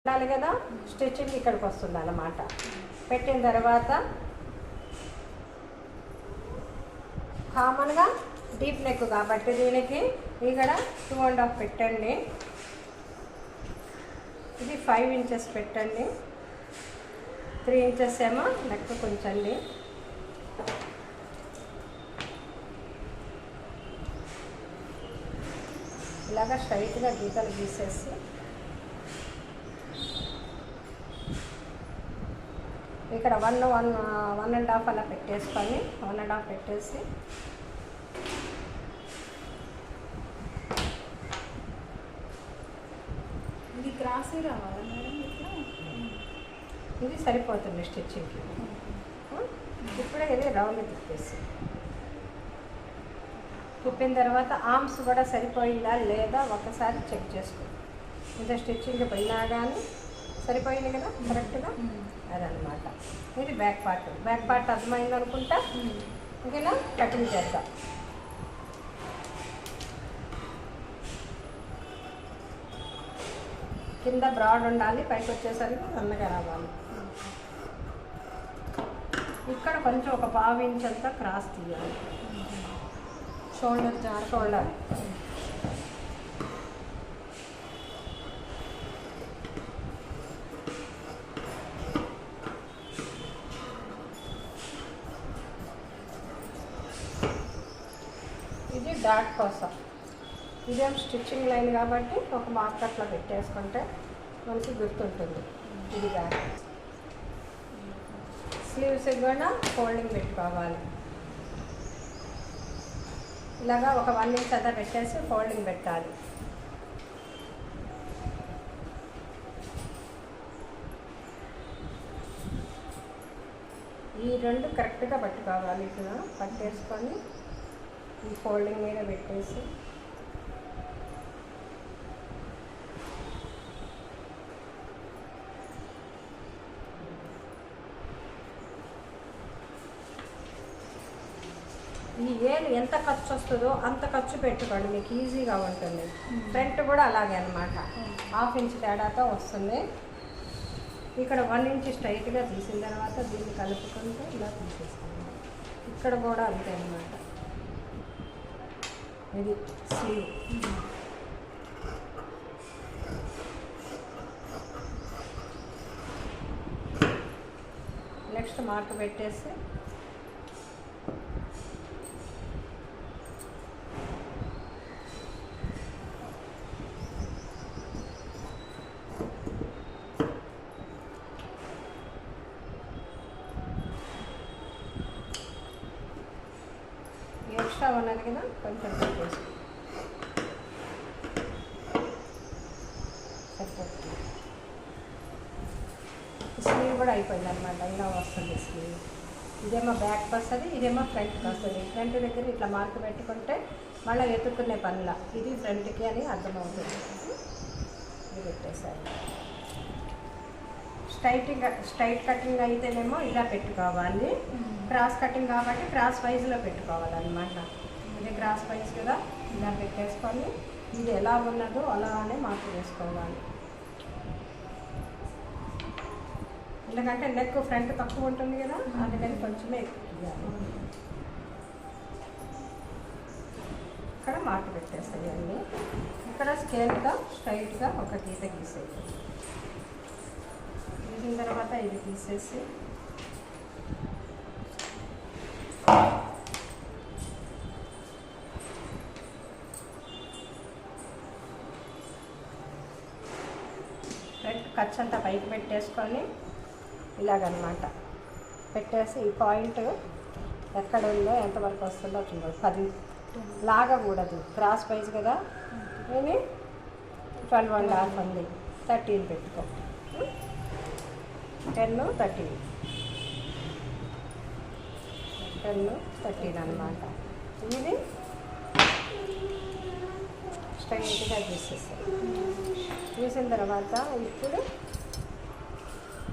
ఉండాలి కదా, స్టిచ్చింగ్ ఇక్కడికి వస్తుంది అన్నమాట. పెట్టిన తర్వాత కామన్గా డీప్ నెక్ కాబట్టి దీనికి ఇక్కడ 2.5 పెట్టండి. ఇది 5 ఇంచెస్ పెట్టండి. 3 ఇంచెస్ ఏమో నెక్ కొంచండి. ఇలాగా స్ట్రైట్గా గీతలు గీసేసి ఇక్కడ 1.5 అలా పెట్టేసుకొని 1.5 పెట్టేసి ఇది క్రాస్ రావాలి మేడం. ఇట్లా ఇది సరిపోతుంది స్టిచ్చింగ్కి. ఇప్పుడే ఇది రౌండ్ తిప్పిన తర్వాత ఆర్మ్స్ కూడా సరిపోయిందా లేదా ఒకసారి చెక్ చేసుకో. ఇంత స్టిచ్చింగ్ పోయినా కానీ సరిపోయింది కదా కరెక్ట్గా, అదనమాట. ఇది బ్యాక్ పార్ట్ అర్థమైంది అనుకుంటా. ఓకేనా, కటింగ్ చేద్దాం. కింద బ్రాడ్ ఉండాలి, పైకి వచ్చేసరికి సన్నగా రావాలి. ఇక్కడ కొంచెం ఒక 1/2 ఇంచ్ అంతా క్రాస్ తీయాలి. షోల్డర్ ఇది డాట్ కోసం. ఇదేం స్టిచ్చింగ్ లైన్ కాబట్టి ఒక మార్క్ అట్లా పెట్టేసుకుంటే మనకి గుర్తుంటుంది. ఇది డాట్. స్లీవ్స్ కూడా ఫోల్డింగ్ పెట్టుకోవాలి. ఇలాగా ఒక 1 ఇంచ్ అంతా పెట్టేసి ఫోల్డింగ్ పెట్టాలి. ఈ 2 కరెక్ట్గా పట్టుకోవాలి. ఇక్కడ పట్టేసుకొని ఈ ఫోల్డింగ్ మీద పెట్టేసి ఈ ఏలు ఎంత ఖర్చు వస్తుందో అంత ఖర్చు పెట్టుకోండి, మీకు ఈజీగా ఉంటుంది. ఫ్రంట్ కూడా అలాగే అనమాట, 1/2 ఇంచ్ తేడాతో వస్తుంది. ఇక్కడ 1 ఇంచ్ స్ట్రైట్గా తీసిన తర్వాత దీన్ని కలుపుకుంటే ఇలా తీసేసుకోండి. ఇక్కడ కూడా అంతే అనమాట. ఇది స్లీవ్. నెక్స్ట్ మార్క్ పెట్టేసి ఎక్స్ట్రా ఉన్నది కదా కొంచెం పెట్టేసి సరిపోతుంది. స్లీవ్ కూడా అయిపోయింది అనమాట. ఇలా వస్తుంది స్లీవ్. ఇదేమో బ్యాక్ వస్తుంది, ఇదేమో ఫ్రంట్కి వస్తుంది. ఫ్రంట్ దగ్గర ఇట్లా మార్క్ పెట్టుకుంటే మళ్ళీ ఎత్తుక్కునే పనుల ఇది ఫ్రంట్కి అని అర్థమవుతుంది. ఇది పెట్టేసారి. స్ట్రైట్ కటింగ్ అయితేనేమో ఇలా పెట్టుకోవాలి. క్రాస్ కటింగ్ కాబట్టి క్రాస్ వైజ్లో పెట్టుకోవాలన్నమాట. ఇది క్రాస్ వైజ్ కదా, ఇలా పెట్టేసుకొని ఇది ఎలా ఉన్నదో అలానే మార్క్ వేసుకోవాలి. ఎందుకంటే నెక్ ఫ్రంట్ తక్కువ ఉంటుంది కదా, అందుకని కొంచెమే ఎక్కువ తీయాలి. ఇక్కడ మార్క్ పెట్టేస్తాయి అన్నీ. ఇక్కడ స్కేల్గా స్ట్రైట్గా ఒక గీత గీసేది. గీసిన తర్వాత ఇది తీసేసి ఫ్రంట్ ఖర్చు అంతా పైకి పెట్టేసుకొని ఇలాగనమాట పెట్టేసి ఈ పాయింట్ ఎక్కడ ఉందో ఎంతవరకు వస్తుందో చూడాలి. 10 లాగకూడదు, క్రాస్ వైజ్ కదా. ఇది 12.5 ఉంది, 13 పెట్టుకో. 10, 13 అనమాట. ఇది స్ట్రైట్గా తీసేస్తాం. తీసిన తర్వాత ఇప్పుడు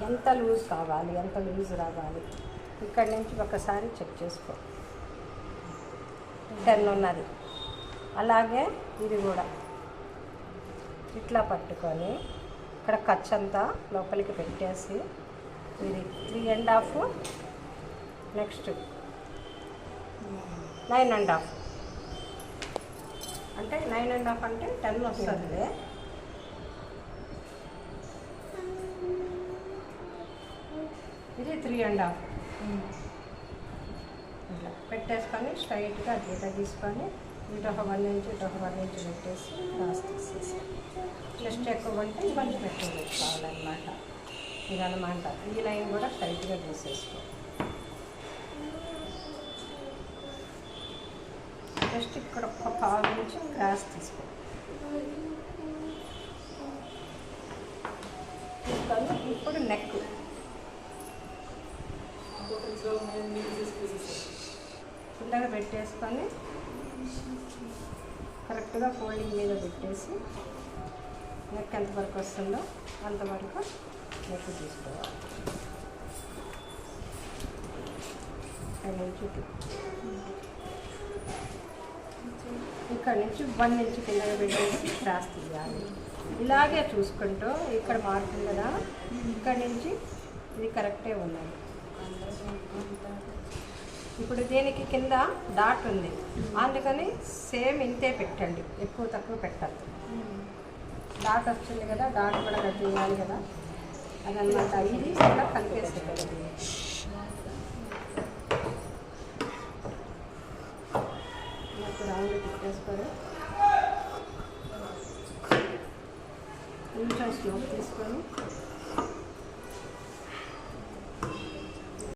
ఎంత లూజ్ కావాలి, ఎంత లూజ్ రావాలి ఇక్కడి నుంచి ఒకసారి చెక్ చేసుకో. 10 ఉన్నది. అలాగే ఇది కూడా ఇట్లా పట్టుకొని ఇక్కడ ఖర్చు అంతా లోపలికి పెట్టేసి ఇది 3.5 నెక్స్ట్ 9.5 అంటే 9.5 అంటే 10 వస్తుంది. ఇది 3.5 ఇట్లా పెట్టేసుకొని స్ట్రైట్గా గీత గీసుకొని ఇటు ఒక 1 ఇంచ్ ఇటు ఒక 1 ఇంచ్ పెట్టేసి క్రాస్ తీసేసి జస్ట్ ఎక్కువ ఉంటే కొంచెం ఎక్కువ పెట్టుకోవాలన్నమాట. ఇదన్నమాట. ఈ లైన్ కూడా స్ట్రైట్గా తీసేసుకో. జస్ట్ ఇక్కడ ఒక 1/2 ఇంచ్ క్రాస్ తీసుకో. తీసుకొని ఇప్పుడు నెక్ కిందగా పెట్టేసుకొని కరెక్ట్గా ఫోల్డింగ్ మీద పెట్టేసి నెక్ ఎంతవరకు వస్తుందో అంతవరకు నెక్ తీసుకోవాలి. ఇక్కడ నుంచి 1 ఇంచ్ కిందగా పెట్టేసి క్రాస్ తీయాలి. ఇలాగే చూసుకుంటూ ఇక్కడ మారుతుంది కదా, ఇక్కడ నుంచి ఇది కరెక్టే ఉన్నాయి. ఇప్పుడు దీనికి కింద డాట్ ఉంది, అందుకని సేమ్ ఇంతే పెట్టండి, ఎక్కువ తక్కువ పెట్టద్దు. డాట్ వచ్చింది కదా, డాట్ కూడా కట్ చేయాలి కదా, అదనమాట. ఇది కూడా కలిపేసేయాలి. నాకు రౌండ్ పెట్టేసుకొని కొంచెం స్లోప్ తీసుకొని